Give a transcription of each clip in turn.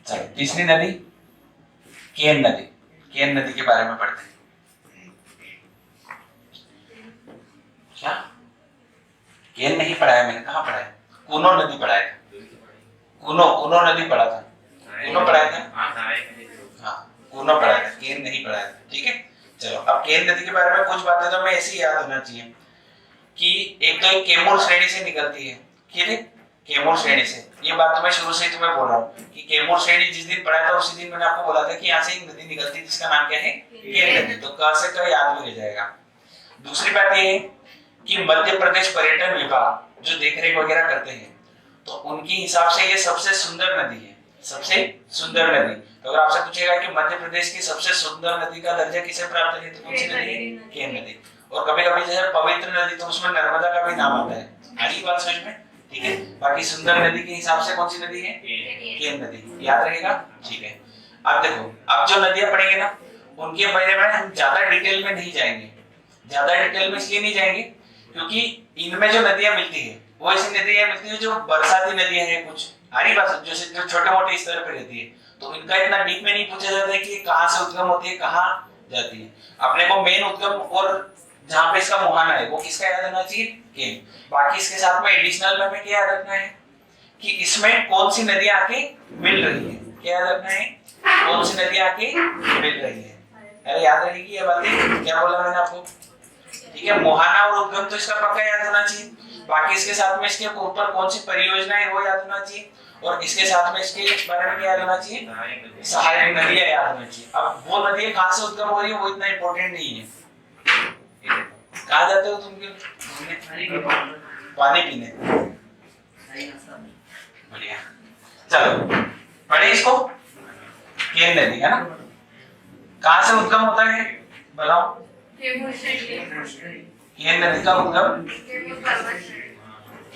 चलो तीसरी नदी केन नदी। केन नदी के बारे में पढ़ते हैं। क्या केन नहीं पढ़ा है मैंने? कहाँ पढ़ा है? कुनो नदी पढ़ा है। कुनो नदी पढ़ा था। कुनो पढ़ाया था। हाँ कुनो पढ़ाया था, केन नहीं पढ़ाया था। ठीक है चलो अब केन नदी के बारे में कुछ बातें तो मैं ऐसी याद होना चाहिए कि एक तो कैमूर श्रेणी से निकलती है। ठीक है कैमूर श्रेणी से, ये बात तो मैं शुरू से ही तुम्हें बोल रहा हूँ कि कैमूर श्रेणी जिस दिन पढ़ाया था उसी दिन मैंने आपको बोला था कि यहाँ से एक नदी निकलती है जिसका नाम क्या है? केन नदी। तो क से क याद में रह जाएगा। दूसरी बात ये है कि मध्य प्रदेश पर्यटन विभाग जो देखरेख वगैरह करते हैं तो उनके हिसाब से ये सबसे सुंदर नदी है। सबसे सुंदर नदी। तो अगर आपसे पूछेगा कि मध्य प्रदेश की सबसे सुंदर नदी का दर्जा किसे प्राप्त है तो कौन सी नदी है? केन नदी। और कभी-कभी जैसे पवित्र नदी तो उसमें नर्मदा का भी नाम आता है। आ रही बात समझ में? ठीक है बाकी सुंदर नदी के हिसाब से कौन सी नदी है? केन नदी। याद रहेगा? ठीक है अब देखो अब जो नदियां पढ़ेंगे ना उनके बारे में हम ज्यादा डिटेल में नहीं जाएंगे। ज्यादा डिटेल में इसलिए नहीं जाएंगे क्योंकि इनमें जो नदियां मिलती है वो ऐसी नदियां मिलती है जो बरसाती नदियां हैं कुछ। आ रही बात? जो छोटे मोटे स्तर पे रहती है तो इनका इतना डीप में नहीं पूछा जाता है कि कहाँ से उद्गम होती है कहाँ जाती है। अपने को मेन उद्गम और जहाँ पे इसका मुहाना है वो किसका याद रखना चाहिए? केन। बाकी इसके साथ में एडिशनल में हमें क्या याद रखना है कि इसमें कौन सी नदियां आके मिल रही है। क्या याद रखना है? कौन सी नदियां आके मिल रही है। अरे याद रहेगी ये बातें? क्या बोला मैंने आपको? ठीक है मुहाना और उद्गम तो इसका पक्का याद होना चाहिए। बाकी इसके साथ में इसके ऊपर कौन सी परियोजना है वो याद होना चाहिए और इसके साथ में इसके बारे में क्या याद होना चाहिए? सहायक नदियां याद होना चाहिए। अब वो नदियां कहाँ से उद्गम हो रही है वो इतना इंपॉर्टेंट नहीं है। कहाँ जाते हो तुम? पानी पीने। बढ़िया चलो पढ़े इसको। केन नदी है ना कहाँ से उद्गम होता है बताओ? केन नदी का उद्गम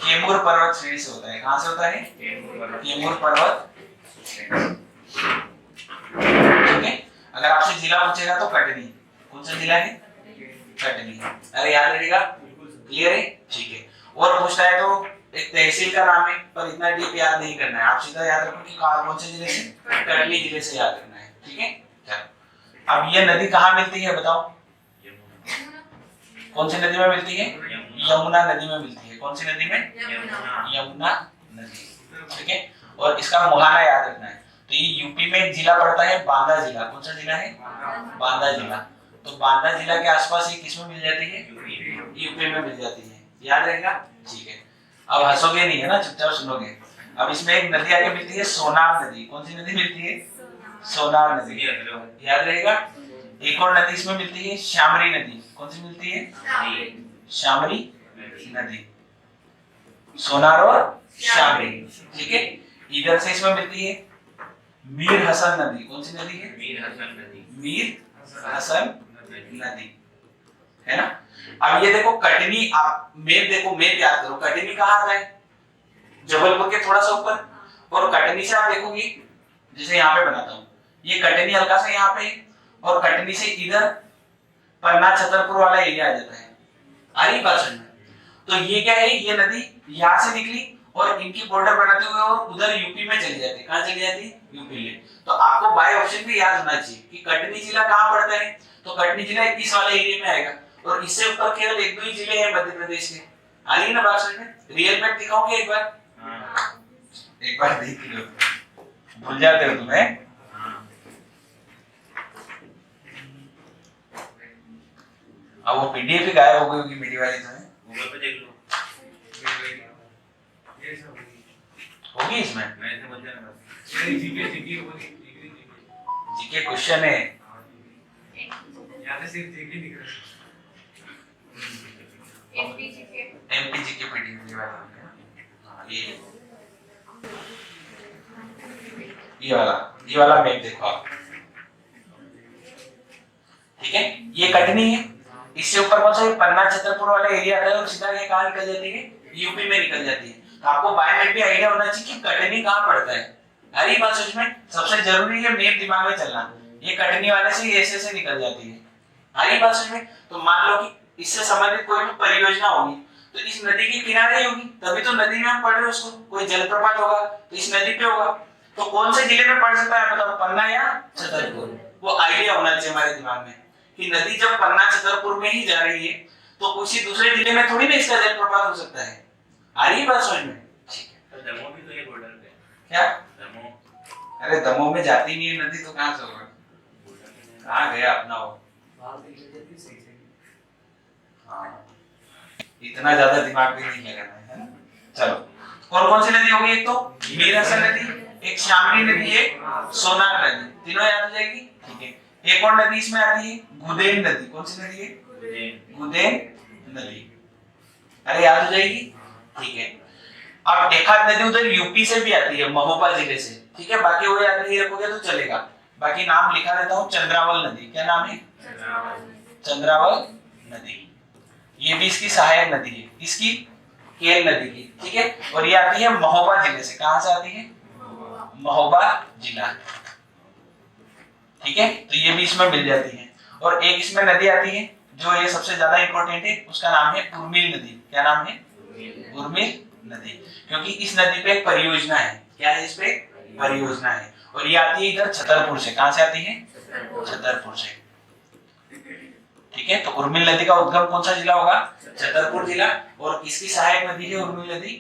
कैमूर पर्वत श्रेणी से होता है। कहाँ से होता है? कैमूर पर्वत। ठीक है अगर आपसे जिला पूछेगा तो कटनी। कौन सा जिला है? कटनी। अरे याद रहेगा? क्लियर है? ठीक है और पूछता है तो एक तहसील का नाम है पर इतना डीप याद नहीं करना है। आप सीधा याद रखो कि कौन से जिले से? कटनी जिले से याद करना है। ठीक है चलो अब ये नदी कहाँ मिलती है बताओ? कौन सी नदी में मिलती है? यमुना नदी में मिलती है। कौन सी नदी में? यमुना नदी। ठीक है और इसका मुहाना याद रखना है। तो ये यूपी में एक जिला पड़ता है बांदा जिला। कौन सा जिला है? बांदा जिला। तो बांदा जिला के आसपास ये किसमें मिल जाती है? यूपी में मिल जाती है। याद रहेगा? ठीक है अब हंसोगे नहीं है ना चुपचाप सुनोगे। अब इसमें एक नदी आगे मिलती है सोनार नदी। कौन सी नदी मिलती है? सोनार नदी। याद रहेगा? एक और नदी इसमें मिलती है श्यामरी नदी। कौन सी मिलती है? श्यामरी नदी। सोनार और श्यामरी। ठीक है इधर से इसमें मिलती है मीर हसन नदी। कौन सी नदी है? मीर हसन नदी है ना। अब ये देखो कटनी आप मैप याद करो। कटनी कहाँ आता है? जबलपुर के थोड़ा सा ऊपर। और कटनी से आप देखोगे जैसे यहाँ पे बनाता हूँ ये कटनी हल्का सा यहाँ पे और कटनी से इधर पन्ना छतरपुर वाला एरिया आ जाता है। आ रही बात समझ में? तो ये क्या है ये नदी यहाँ से निकली और इनकी बॉर्डर बनाते हुए और उधर यूपी में चली जाती है। कहाँ चली जाती है? यूपी में। तो आपको बाय ऑप्शन भी याद होना चाहिए कि कटनी जिला कहाँ पड़ता है। तो कटनी जिला इस वाले एरिया में आएगा और इससे ऊपर केवल एक दो ही जिले हैं मध्य प्रदेश के। आ रही ना बात समझ में? रियल मैप दिखाऊंगी एक बार? एक बार देख लो भूल जाते हो तुम्हें। अब वो पीडीएफ ही गायब हो गई होगी मेरी वाली। तुम्हें गूगल पे देख लो होगी इसमें। जीके क्वेश्चन है एमपी जीके पीडीएफ वाली। ये वाला मैप देखो आप। ठीक है ये कटनी है। इससे ऊपर कौन सा पन्ना छतरपुर वाला एरिया आता है और सीधा ये कहाँ निकल जाती है? यूपी में निकल जाती है। तो आपको बाय मैप भी आइडिया होना चाहिए कि कटनी कहाँ पड़ता है। अरे बात सोच में सबसे जरूरी है मैप दिमाग में चलना। ये कटनी वाले से ऐसे से निकल जाती है। अरे बात सोच में तो मान लो कि इससे संबंधित कोई भी परियोजना होगी तो इस नदी के किनारे होगी तभी तो नदी में हम पढ़ रहे हैं उसको। कोई जलप्रपात होगा तो इस नदी पे होगा। तो कौन से जिले में पड़ सकता है बताओ, पन्ना या छतरपुर? वो आइडिया होना चाहिए हमारे दिमाग में कि नदी जब पन्ना छतरपुर में ही जा रही है तो किसी दूसरे जिले में थोड़ी ना इसका जलप्रपात हो सकता है। आ रही है बात समझ में? ठीक है। दमोह भी तो ये बॉर्डर पे क्या? दमोह। अरे दमोह में जाती नहीं है नदी तो कहां से होगा? कहां गया अपना वो? हाँ, इतना ज्यादा दिमाग भी नहीं लगाना है। चलो, कौन कौन सी नदी होगी? एक तो मीर हसन नदी, एक शामली नदी, एक सोनार नदी, तीनों याद हो जाएगी। ठीक है। एक और नदी इसमें आती है गुदेन नदी। कौन सी नदी है? गुदेन नदी। अरे याद हो जाएगी। ठीक है। अब एक आध नदी उधर यूपी से भी आती है, महोबा जिले से। ठीक है, बाकी वो याद नहीं रखोगे तो चलेगा। बाकी नाम लिखा देता हूँ, चंद्रावल नदी। क्या नाम है? चंद्रावल नदी। ये भी इसकी सहायक नदी है, इसकी केल नदी की। ठीक है, और ये आती है महोबा जिले से। कहां से आती है? महोबा जिला। ठीक है, तो ये भी इसमें मिल जाती है। और एक इसमें नदी आती है जो ये सबसे ज्यादा इंपॉर्टेंट है, उसका नाम है उर्मिल नदी। क्या नाम है? उर्मिल नदी। क्योंकि इस नदी पे एक परियोजना है। क्या है इस पे? परियोजना है। और ये आती है इधर छतरपुर से। कहां से आती है? छतरपुर से। ठीक है, तो उर्मिल नदी का उद्गम कौन सा जिला होगा? छतरपुर जिला। और किसकी सहायक नदी है उर्मिल नदी?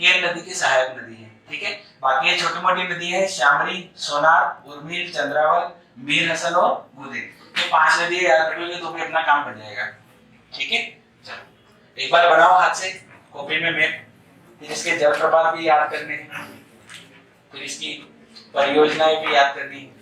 केल नदी की सहायक नदी है। ठीक है, बाकी ये छोटी मोटी नदी है, शामली, सोनार, उर्मिल, चंद्रावल, मीर हसन और गुदेन। ये 5 नदी याद रखोगे तो भी अपना काम बन जाएगा। ठीक है, चलो एक बार बनाओ हाथ से कॉपी में मैप। फिर इसके जलप्रपात भी याद करने हैं, फिर इसकी परियोजनाएं भी याद करनी है।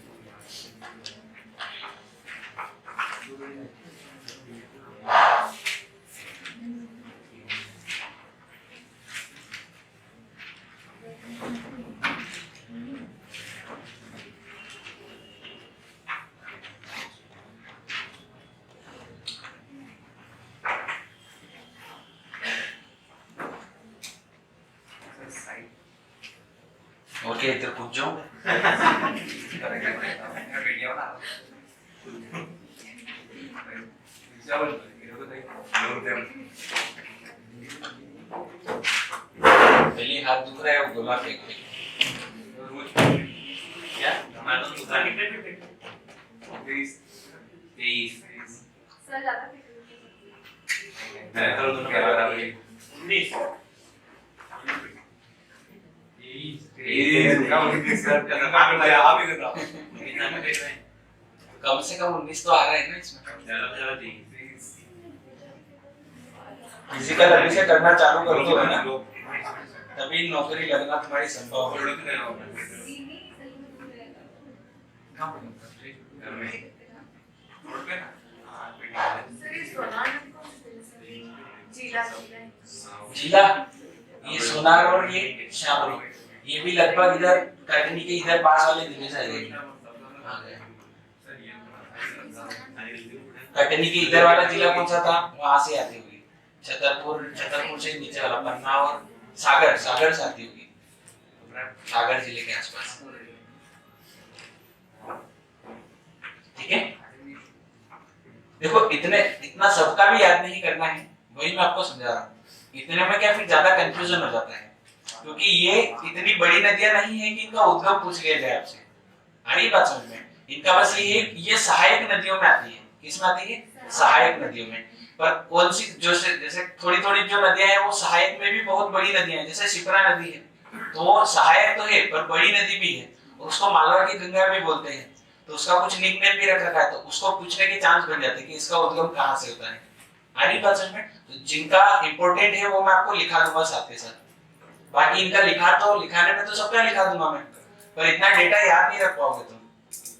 ओके, इधर पूछ जाओ। पहले हाथ दुख रहा है, वो गोला फेंक दे। क्या? मालूम दुकान 23 सर ज्यादा मैं तो दोनों के बराबर है 19 कम से कम 19 तो आ रहा है ना इसमें। फिजिकल अभी से करना चालू कर दो है ना, तभी नौकरी लगना तुम्हारी संभव है। जिला, ये सोनार और ये शामली, ये भी लगभग इधर कटनी के इधर पास वाले जिले से आ जाएगी। कटनी के इधर वाला जिला कौन सा था? वहां से आती होगी छतरपुर से नीचे वाला पन्ना और सागर से आती होगी, सागर जिले के आसपास। ठीक है, देखो इतना सबका भी याद नहीं करना है, वही मैं आपको समझा रहा हूँ। इतने में क्या फिर ज्यादा कंफ्यूजन हो जाता है, क्योंकि ये इतनी बड़ी नदियां नहीं है कि इनका उद्गम पूछ लिया जाए आपसे। आ रही बात समझ में? इनका बस ये सहायक नदियों में आती है। किसमें आती है? सहायक नदियों में। पर कौन सी जैसे थोड़ी थोड़ी जो नदियां हैं वो सहायक में भी बहुत बड़ी नदियां हैं, जैसे शिप्रा नदी है तो वो सहायक तो है पर बड़ी नदी भी है, उसको मालवा की गंगा भी बोलते हैं, तो उसका कुछ निकनेम भी रख रखा है, तो उसको पूछने के चांस बन जाते हैं कि इसका उद्गम कहां से होता है। आ रही बात समझ में? तो जिनका इंपॉर्टेंट है वो मैं आपको लिखा दूंगा साथ के साथ, बाकी इनका लिखाने में तो सबका लिखा दूंगा मैं, पर इतना डेटा याद नहीं रख पाओगे तुम।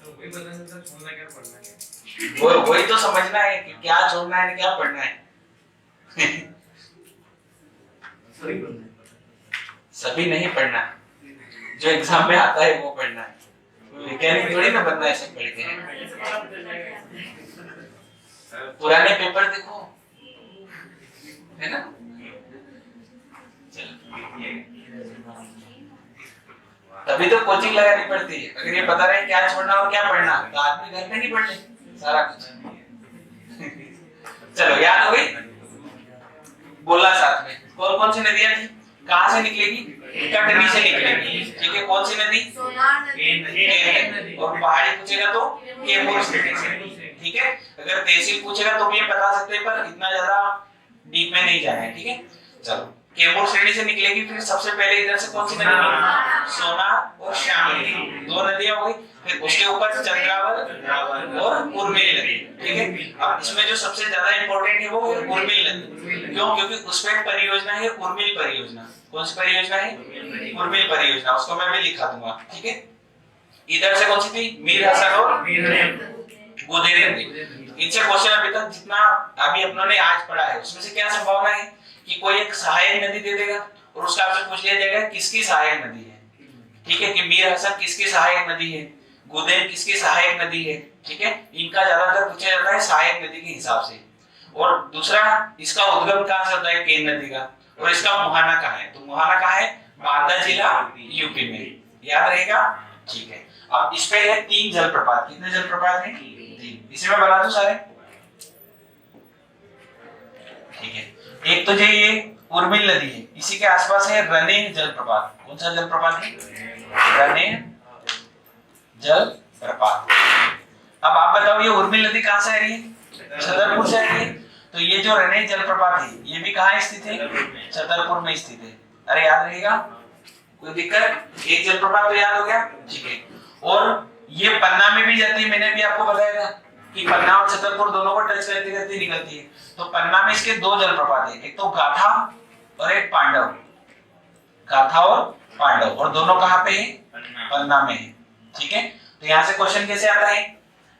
वही बताना था, छोड़ना क्या पढ़ना है, वही तो समझना है कि क्या छोड़ना है क्या पढ़ना है। सभी नहीं पढ़ना, जो एग्जाम में आता है वो पढ़ना है। वैज्ञानिक थोड़ी ना बनना है सब पढ़ते हैं। पुराने पेपर देखो, है ना? तभी तो कोचिंग लगानी पड़ती है। अगर ये पता रहे क्या छोड़ना और क्या पढ़ना तो आदमी घर में नहीं पढ़ ले सारा कुछ। चलो याद हो गई? बोलना साथ में। कौन कौन सी नदियां थी? कहाँ से निकलेगी? कटनी से निकलेगी। ठीक है, कौन सी नदी? केन नदी। और पहाड़ी पूछेगा तो कैमूर श्रेणी से। ठीक है, अगर तहसील पूछेगा तो भी ये बता सकते हैं, पर इतना ज्यादा डीप में नहीं जाना है। ठीक है, चलो कैमूर श्रेणी से निकलेगी। फिर सबसे पहले इधर से कौन सी नदी निकलेगी? सोना और श्यामली, दो नदियां हो गई। फिर उसके ऊपर चंद्रावल और उर्मिल नदी। ठीक है, अब इसमें जो सबसे ज्यादा इंपॉर्टेंट है वो है उर्मिल नदी। क्यों? क्योंकि उसमें एक परियोजना है उर्मिल परियोजना। कौन सी परियोजना है? उर्मिल परियोजना। उसको मैं भी लिखा दूंगा। ठीक है, इधर से कौन सी थी? मीर हसन और गोदेरी नदी। इनसे क्वेश्चन अभी तक जितना अभी अपनों ने आज पढ़ा है उसमें से क्या संभावना है कि कोई एक सहायक नदी दे देगा और उसका आपसे पूछ लिया जाएगा किसकी सहायक नदी है। ठीक है, कि मीर हसन किसकी सहायक नदी है, गोदेन किसकी सहायक नदी है। ठीक है, इनका ज्यादातर पूछा जाता है सहायक नदी के हिसाब से। और दूसरा, इसका उद्गम कहां से होता है? केन नदी का। और इसका मुहाना कहां है? तो मुहाना कहां है? बांदा जिला, यूपी में। याद रहेगा? ठीक है, अब इस पे है 3 जलप्रपात। कितने जलप्रपात हैं? 3। इसे मैं बता दूं सारे? ठीक है, एक तो जो ये उर्मिल नदी है, इसी के आसपास है रने जलप्रपात। कौन सा जलप्रपात है? रने जलप्रपात। अब आप बताओ ये उर्मिल नदी कहां से आ रही है? छतरपुर से आ रही है। तो ये जो रने जलप्रपात है ये भी कहां स्थित है? छतरपुर में स्थित है। अरे याद रहेगा? कोई दिक्कत? एक जलप्रपात तो याद हो गया। ठीक है, और ये पन्ना में भी जाती है। मैंने भी आपको बताया था कि पन्ना और छतरपुर दोनों को टच करते करते निकलती है। तो पन्ना में इसके 2 जलप्रपात है, एक तो गाथा और एक पांडव। गाथा और पांडव, और दोनों कहां पे है? पन्ना में है। ठीक है, तो यहाँ से क्वेश्चन कैसे आता है?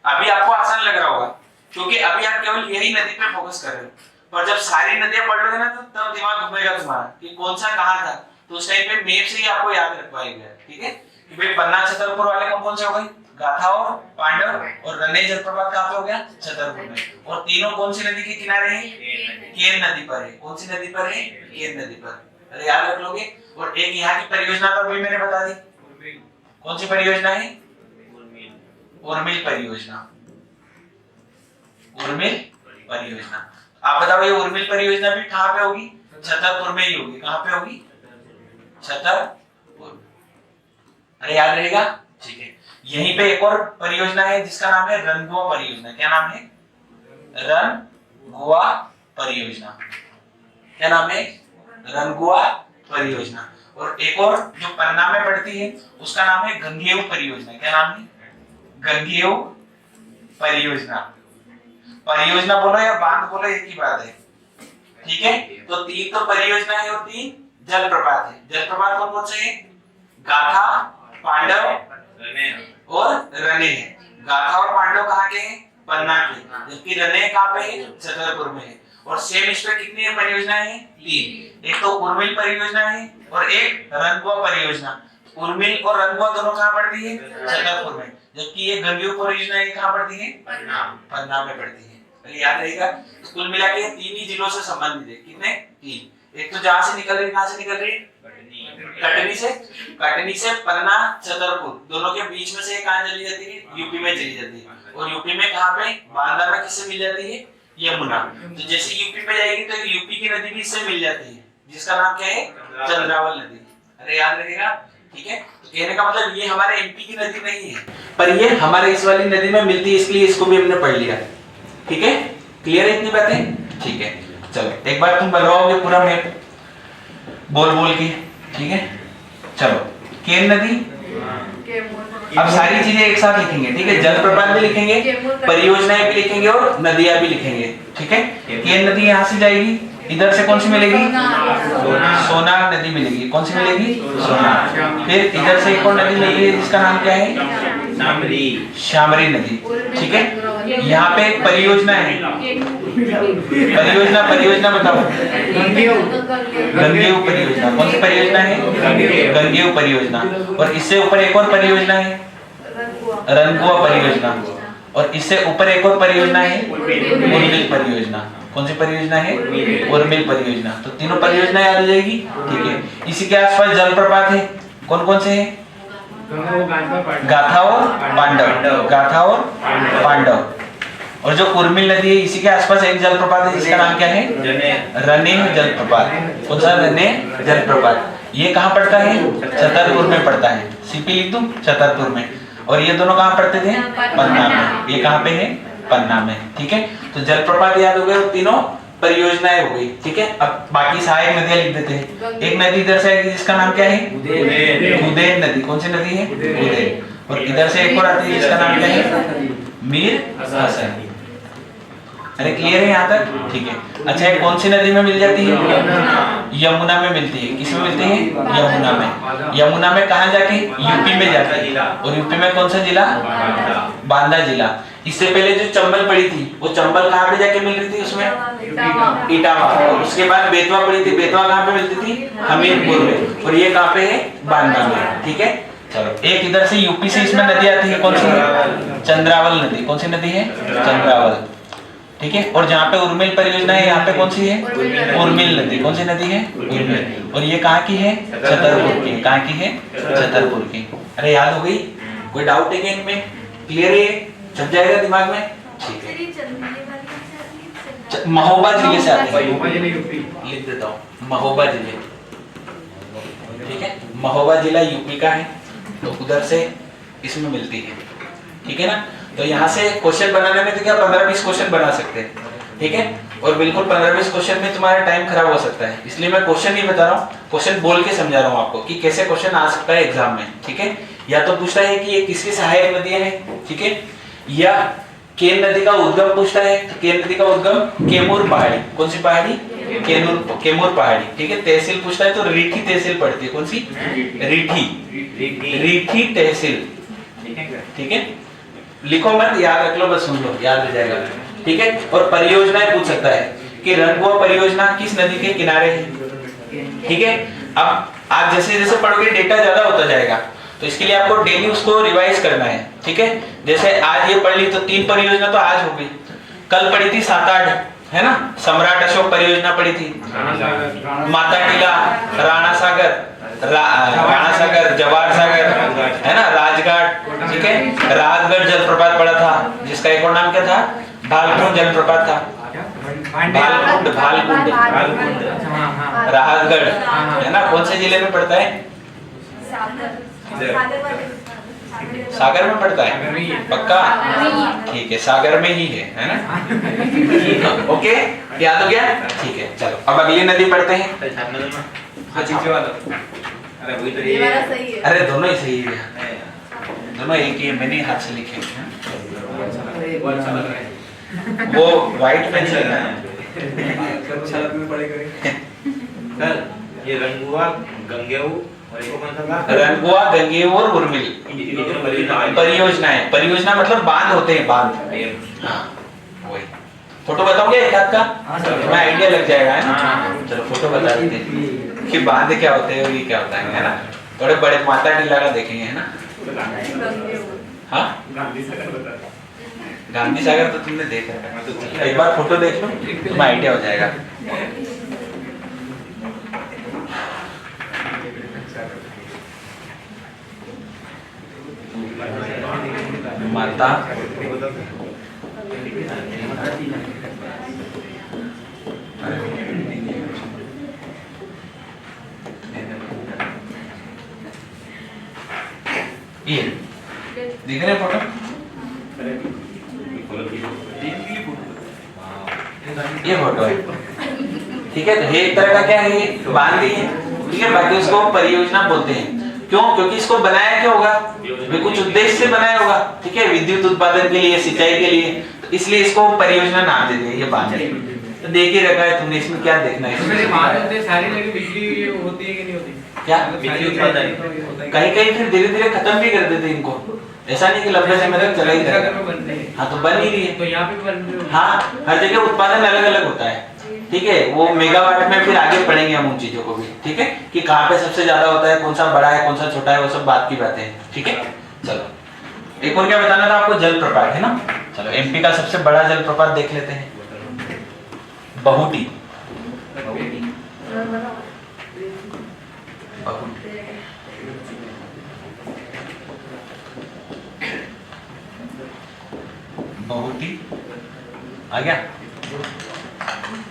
अभी आपको आसान लग रहा होगा क्योंकि अभी आप केवल यही नदी पे फोकस कर रहे हो, पर जब सारी नदियां पढ़ लोगे ना तो तब दिमाग घूमेगा तुम्हारा कि कौन सा कहां था। तो उस टाइम पे मैप से ही आपको याद रख पाएंगे। ठीक है, कि भाई पन्ना छतरपुर वाले कौन से हो गए? गाथा और पांडव। और रने जलप्रपात कहां पे हो गया? छतरपुर में। और तीनों कौन सी नदी के किनारे हैं? केन नदी पर है। कौन सी नदी पर है? केन नदी पर। अरे याद रख लोगे। और एक यहाँ की परियोजना तो अभी मैंने बता दी। कौन सी परियोजना है? उर्मिल परियोजना। उर्मिल परियोजना। आप बताओ ये उर्मिल परियोजना भी कहां पे होगी? छतरपुर में ही होगी। कहां पे होगी? छतरपुर। अरे याद रहेगा? ठीक है, यहीं पे एक और परियोजना है जिसका नाम है रनगुआ परियोजना। क्या नाम है? रनगुआ परियोजना। क्या नाम है? रनगुआ परियोजना। और एक और जो पन्ना में पड़ती है उसका नाम है गंगेय परियोजना। क्या नाम है? गंगेय परियोजना। परियोजना बोलो या बांध बोलो एक ही बात है। ठीक है, तो 3 तो परियोजना है और 3 जलप्रपात है। जलप्रपात कौन कौन से हैं? गाथा, पांडव और रने है। गाथा और पांडव कहाँ के हैं? पन्ना के। जबकि रने कहाँ पे है? छतरपुर में है। और सेम इस पे कितनी परियोजना है? 3। एक तो उर्मिल परियोजना है और एक रनगुआ परियोजना। उर्मिल और रनगुआ दोनों कहाँ पड़ती है? छतरपुर में। जबकि ये गंगेय परियोजना ये कहाँ पड़ती है? पन्ना में पड़ती है। तो याद रहेगा, कुल मिला के 3 ही जिलों से संबंधित है। कितने? 3। एक तो जहां से निकल रही, कहां से निकल रही? कटनी से। कटनी से पन्ना, छतरपुर दोनों के बीच में से कहां चली जाती है? यूपी में चली जाती है। और यूपी में कहां पे? बांदा में किससे मिल जाती है? यमुना। तो जैसे यूपी पे जाएगी तो यूपी की नदी भी इससे मिल जाती है जिसका नाम क्या है? चंद्रावल नदी। अरे याद रखेगा? ठीक है, तो कहने का मतलब ये हमारे एमपी की नदी नहीं है, पर ये हमारे इस वाली नदी में मिलती है, इसलिए इसको भी हमने पढ़ लिया। ठीक है, क्लियर है इतनी बातें? ठीक है, चलो एक बार तुम बनवाओगे पूरा मैप बोल बोल के। ठीक है, चलो केन नदी। अब सारी चीजें एक साथ लिखेंगे। ठीक है, जलप्रपात भी लिखेंगे, परियोजनाएं भी लिखेंगे और नदियां भी लिखेंगे। ठीक है, केन नदी यहाँ से जाएगी, इधर से कौन सी मिलेगी? सोना नदी मिलेगी। कौन सी मिलेगी? सोना। फिर इधर से एक और नदी मिलेगी जिसका नाम क्या है? श्यामरी नदी। ठीक है, यहाँ पे एक परियोजना है। परियोजना बताओ। गंगेय परियोजना। कौन सी परियोजना है? गंगेय परियोजना। और इससे ऊपर एक और परियोजना है रनगुआ परियोजना। और इससे ऊपर एक और परियोजना है उर्मिल परियोजना। कौन सी परियोजना है? उर्मिल परियोजना। तो तीनों परियोजना याद हो जाएगी। ठीक है, इसी के आसपास जलप्रपात है। कौन कौन से हैं? गाथा और पांडव। गाथा और पांडव। और जो कुर्मिल नदी है इसी के आसपास एक जलप्रपात है जिसका नाम क्या है? रने जलप्रपात। कौन सा? रने जलप्रपात। ये कहाँ पड़ता है? छतरपुर में पड़ता है। सीपी लिख दूं? छतरपुर में। और ये दोनों कहाँ पड़ते थे? पन्ना में। ये कहाँ पे है? पन्ना में। ठीक है, तो जलप्रपात याद हो गए, तीनों परियोजनाएं हो गई। ठीक है, अब बाकी सहायक नदियां लिख देते हैं। एक नदी इधर से आएगी जिसका नाम क्या है? उदेन नदी। कौन सी नदी है? उदेन। और इधर से एक और आती है जिसका नाम क्या है? मीर हसन। अरे क्लियर है यहाँ तक? ठीक है। अच्छा, ये कौन सी नदी में मिल जाती है? यमुना में मिलती है। किस में मिलती है? यमुना में। यमुना में कहाँ जाके? यूपी में जाती है। और यूपी में कौन सा जिला? बांदा जिला। इससे पहले जो चंबल पड़ी थी वो चंबल कहाँ पे जाके मिल रही थी? उसमें इटावा। और उसके बाद बेतवा पड़ी थी। बेतवा कहाँ पे मिलती थी? हमीरपुर में। और ये कहाँ पे है? बांदा में। ठीक है, चलो। एक इधर से यूपी से इसमें नदी आती है, कौन सी है? चंद्रावल नदी। कौन सी नदी है? चंद्रावल। ठीक है, और जहाँ पे उर्मिल परियोजना है यहाँ पे कौन सी है? उर्मिल नदी। कौन सी नदी है? उर्मिल। और ये कहाँ की है? छतरपुर की। कहाँ की है? छतरपुर की। अरे याद हो गई? कोई डाउट है क्या इनमें? क्लियर है? छप जाएगा दिमाग में? ठीक है। महोबा जिले से आते हैं। लिख देता हूँ, महोबा जिले। ठीक है, महोबा जिला यूपी का है, तो उधर से इसमें मिलती है। ठीक है ना? तो यहाँ से क्वेश्चन बनाने में तो क्या 15-20 क्वेश्चन बना सकते हैं। ठीक है, और बिल्कुल 15-20 क्वेश्चन में तुम्हारा टाइम खराब हो सकता है, इसलिए मैं क्वेश्चन नहीं बता रहा हूँ, क्वेश्चन बोल के समझा रहा हूँ आपको कि कैसे क्वेश्चन आ सकता है एग्जाम में। ठीक है, या तो पूछता है कि ये किसकी सहायक नदियां हैं, ठीक है, या केन नदी का उद्गम पूछता है, तो केन नदी का उद्गम केमूर पहाड़ी। कौन सी पहाड़ी? केमूर पहाड़ी। ठीक है, तहसील पूछता है तो रीठी तहसील पड़ती है। कौन सी? रीठी तहसील। ठीक है, लिखो मत, याद रख लो, बस सुन लो, याद हो जाएगा। ठीक है, और परियोजनाएं पूछ सकता है कि रंगुआ परियोजना किस नदी के किनारे है। ठीक है, अब आप जैसे जैसे पढ़ोगे डेटा ज्यादा होता जाएगा, तो इसके लिए आपको डेली उसको रिवाइज करना है। ठीक है, जैसे आज ये पढ़ ली तो 3 परियोजना तो आज हो गई, कल पढ़ी थी 7-8, है ना? सम्राट अशोक परियोजना पढ़ी थी, माता टीला, राणा सागर, जवाहर सागर, है ना, राजघाट। ठीक है, राजगढ़ जलप्रपात पड़ा था जिसका एक और नाम क्या था? भालकुंड जलप्रपात था। भालकुंड राजगढ़, है ना? कौन से जिले में पड़ता है? सागर में पड़ता है? पक्का? ठीक है, सागर में ही है ना? ओके, याद हो गया? ठीक है, चलो अब अगली नदी पढ़ते हैं। अरे दोनों ही सही है, दोनों एक ही है, मैंने हाथ से लिखे वो व्हाइट पेंसिल है। ये रंगुआ, गंगेऊ और एक कौन सा था? रंगुआ, गंगेऊ और उर्मिल परियोजनाएं। परियोजना मतलब बांध होते हैं, बांध। हाँ, वही। फोटो बताओगे एक हाथ का? तुम्हें आइडिया लग जाएगा, है ना? चलो फोटो बता देते हैं कि बांध क्या होते हैं और ये क्या होता है ना? थोड़े बड़े माता टीला का देखेंगे, है ना? हाँ, गांधी सागर तो तुमने देखा है, एक बार फोटो देख लो, तुम्हें आइडिया हो जाएगा। माता ये दिख रहे फोटो? ये फोटो है। ठीक है, तो ये एक तरह का क्या है? ये बांध ही है। ठीक है, बाकी उसको परियोजना बोलते हैं। क्यों? क्योंकि इसको बनाया क्या होगा? वे कुछ उद्देश्य से बनाया होगा। ठीक है, विद्युत उत्पादन के लिए, सिंचाई के लिए, तो इसलिए इसको परियोजना नाम दे दिया। ये बांध है, तो देख ही रखा है तुमने, इसमें क्या देखना है? इसमें बांध होते सारी लगी बिजली होती है कि नहीं होती? क्या बिजली उत्पादन कहीं कहीं फिर धीरे धीरे खत्म भी कर देते इनको, ऐसा नहीं कि लंबे समय तक चला ही रहेगा। हाँ, तो बन ही रही है। तो यहाँ पे बन रही है। हाँ, हर जगह उत्पादन अलग अलग होता है। ठीक है, वो मेगावाट में फिर आगे पढ़ेंगे हम उन चीजों को भी। ठीक है, कि कहाँ पे सबसे ज्यादा होता है, कौन सा बड़ा है, कौन सा छोटा है, वो सब बात की बातें हैं। ठीक है, चलो एक और क्या बताना था आपको? जलप्रपात, है ना? चलो एमपी का सबसे बड़ा जलप्रपात देख लेते हैं, बहुटी। बहुटी आ गया?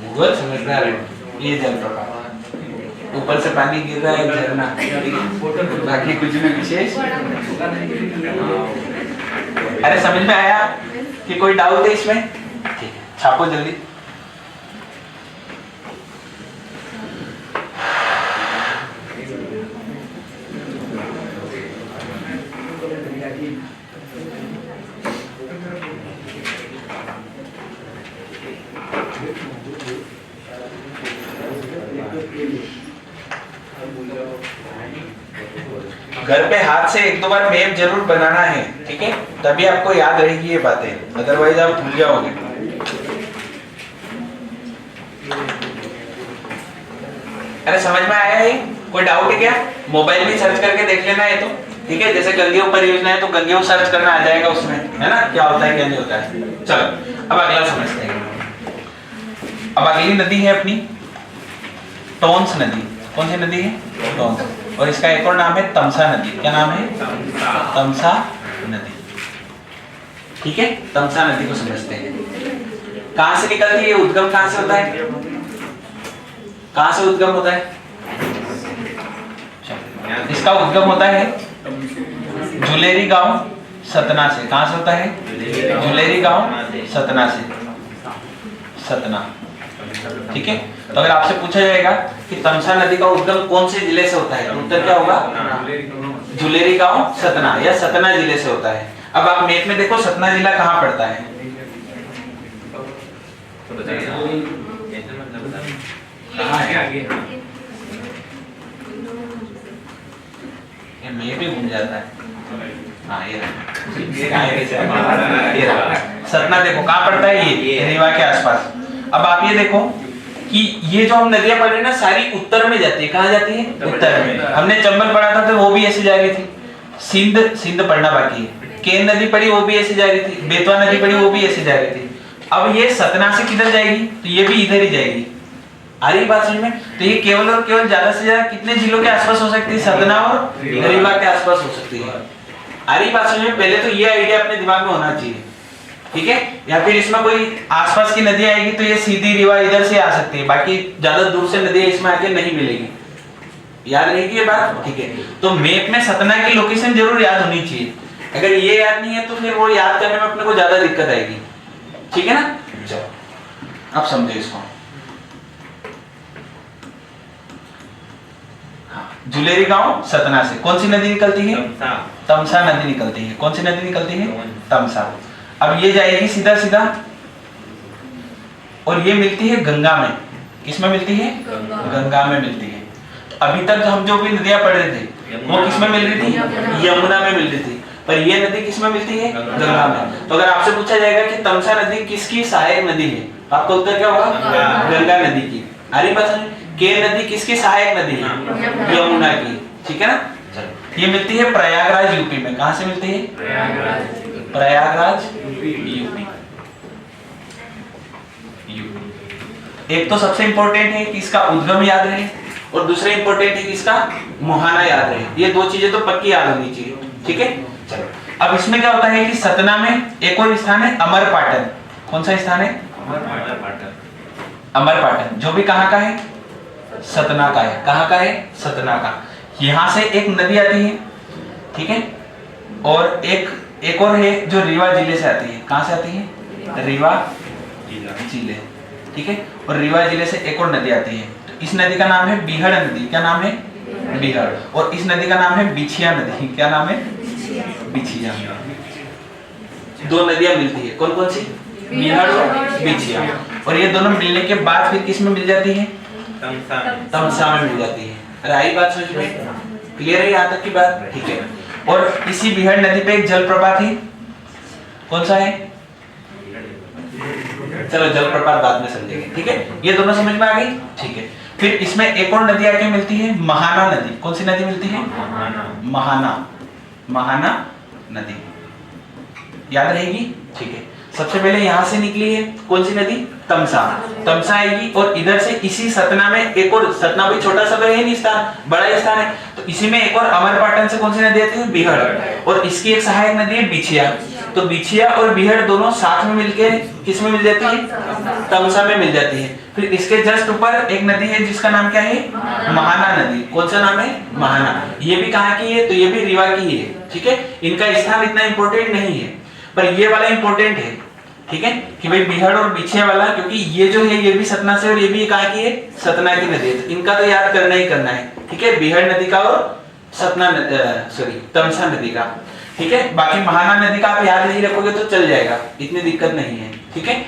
गूगल समझ में आ रहा है? ये जलप्रपात, ऊपर से पानी गिर रहा है, झरना, बाकी कुछ भी विशेष। अरे समझ में आया कि कोई डाउट है इसमें? ठीक है, छापो जल्दी। घर पे हाथ से एक दो बार मैप जरूर बनाना है, ठीक है? तभी आपको याद रहेगी ये बातें, अदरवाइज आप भूल जाओगे। अरे समझ में आया है? कोई डाउट है क्या? मोबाइल में सर्च करके देख लेना है तो, ठीक है? जैसे गंगेय परियोजना है तो गंगेय सर्च करना आ जाएगा उसमें, है ना? क्या होता है क्या नहीं होता है। चलो अब अगला समझते हैं। अब अगली नदी है अपनी टोंस नदी। कौन सी नदी है? टोंस। और इसका एक और नाम है तमसा नदी। क्या नाम है? तमसा नदी। ठीक है, तमसा नदी को समझते हैं। कहां से निकलती है? उद्गम कहां से होता है? कहां से उद्गम होता है? इसका उद्गम होता है जुलेरी गांव सतना से। कहां से होता है? जुलेरी गांव सतना से। सतना, ठीक है? तो अगर आपसे पूछा जाएगा कि तमसा नदी का उद्गम कौन से जिले से होता है, तो उत्तर क्या होगा? जुलेरी गांव सतना या सतना जिले से होता है। अब आप मैप में देखो सतना जिला कहाँ पड़ता है? मैप भी घूम जाता है। हाँ ये रहा। सतना देखो कहाँ पड़ता है? ये रीवा के आसपास। अब आप ये देखो कि ये जो हम नदियां पढ़ रहे हैं ना, सारी उत्तर में जाती है। कहाँ जाती है? उत्तर में। हमने चंबल पढ़ा था तो वो भी ऐसे जा रही थी। सिंध पढ़ना बाकी है। केन नदी पढ़ी, वो भी ऐसे जा रही थी। बेतवा नदी पढ़ी, वो भी ऐसे जा रही थी। अब ये सतना से किधर जाएगी? तो ये भी इधर ही जाएगी। आ रही बात समझ में? तो ये केवल और केवल ज्यादा से ज्यादा कितने जिलों के आसपास हो सकती है? सतना और रीवा के आसपास हो सकती है। आ रही बात समझ में? पहले तो ये आइडिया अपने दिमाग में होना चाहिए, ठीक है? या फिर इसमें कोई आसपास की नदी आएगी तो ये सीधी रीवा इधर से आ सकती है, बाकी ज्यादा दूर से नदी इसमें आके नहीं मिलेगी। याद रहेगी ये बात, ठीक है? तो मैप में सतना की लोकेशन जरूर याद होनी चाहिए। अगर ये याद नहीं है तो फिर वो याद करने में अपने को ज्यादा दिक्कत आएगी, ठीक है ना? चलो अब समझो इसको। जुलेरी गांव सतना से कौन सी नदी निकलती है? तमसा नदी निकलती है। कौन सी नदी निकलती है? तमसा। अब ये जाएगी सीधा सीधा और ये मिलती है गंगा में। किसमें मिलती है? गंगा में मिलती है। तो अभी तक हम जो भी नदियां पढ़ रहे थे वो किसमें मिल रही थी? यमुना में मिल रही थी। पर ये नदी किसमें मिलती है? गंगा में। तो अगर आपसे पूछा जाएगा कि तमसा नदी किसकी सहायक नदी है, आपका उत्तर क्या होगा? गंगा नदी की। अरे बस केन नदी किसकी सहायक नदी है? यमुना की, ठीक है ना? ये मिलती है प्रयागराज यूपी में। कहां से मिलती है? प्रयागराज यूपी। एक तो सबसे इंपॉर्टेंट है कि इसका उद्गम याद रहे और दूसरा इंपॉर्टेंट है कि इसका मुहाना याद रहे। ये दो चीजें तो पक्की याद होनी चाहिए, ठीक है? चलो अब इसमें क्या होता है कि सतना में एक और स्थान है अमरपाटन। कौन सा स्थान है? अमरपाटन, जो भी कहाँ का है? सतना का है। कहाँ का है? सतना का। यहाँ से एक नदी आती है, ठीक है? और एक और है जो रीवा जिले से आती है। कहाँ से आती है? रीवा जिले, ठीक है? और रीवा जिले से एक और नदी आती है। तो इस नदी का नाम है बिहड़ नदी। क्या नाम है? बिहड़। और इस नदी का नाम है बिछिया नदी। क्या नाम है? बिछिया। दो नदियां मिलती है। कौन कौन सी? बिहड़ और बिछिया। और ये दोनों मिलने के बाद फिर किस में मिल जाती है? तमसा में मिल जाती है। अरे आई बात समझ में? क्लियर है यहाँ तक की बात? ठीक है। और इसी बिहड़ नदी पे एक जलप्रपात है। कौन सा है? चलो जलप्रपात बाद में समझेंगे, ठीक है? ये दोनों समझ में आ गई, ठीक है? फिर इसमें एक और नदी आके मिलती है महाना नदी। कौन सी नदी मिलती है? महाना नदी। याद रहेगी, ठीक है? सबसे पहले यहाँ से निकली है कौन सी नदी? तमसा आएगी और इधर से इसी सतना में एक और, सतना भी छोटा सा है नहीं स्थान, बड़ा स्थान है, तो इसी में एक और अमरपाटन से कौन सी नदी आती है? बिहड़। और इसकी एक सहायक नदी है बिछिया। तो बिछिया और बीहड़ दोनों साथ में मिलके किस में मिल जाती है? तमसा में मिल जाती है। फिर इसके जस्ट ऊपर एक नदी है जिसका नाम क्या है? महाना नदी। कौन सा नाम है? महाना। ये भी कहाँ की है? तो ये भी रीवा की है, ठीक है। इनका स्थान इतना इंपॉर्टेंट नहीं है, पर ये वाला इंपॉर्टेंट है, ठीक है, कि भाई बिहड़ और बिछिया वाला, क्योंकि ये जो है ये भी सतना से और ये भी कहाँ की है? सतना की नदी है। इनका तो याद करना ही करना है, ठीक है, बिहड़ नदी का और सतना सॉरी तमसा नदी का, ठीक है। बाकी महाना नदी का आप याद नहीं रखोगे तो चल जाएगा, इतनी दिक्कत नहीं है, ठीक है।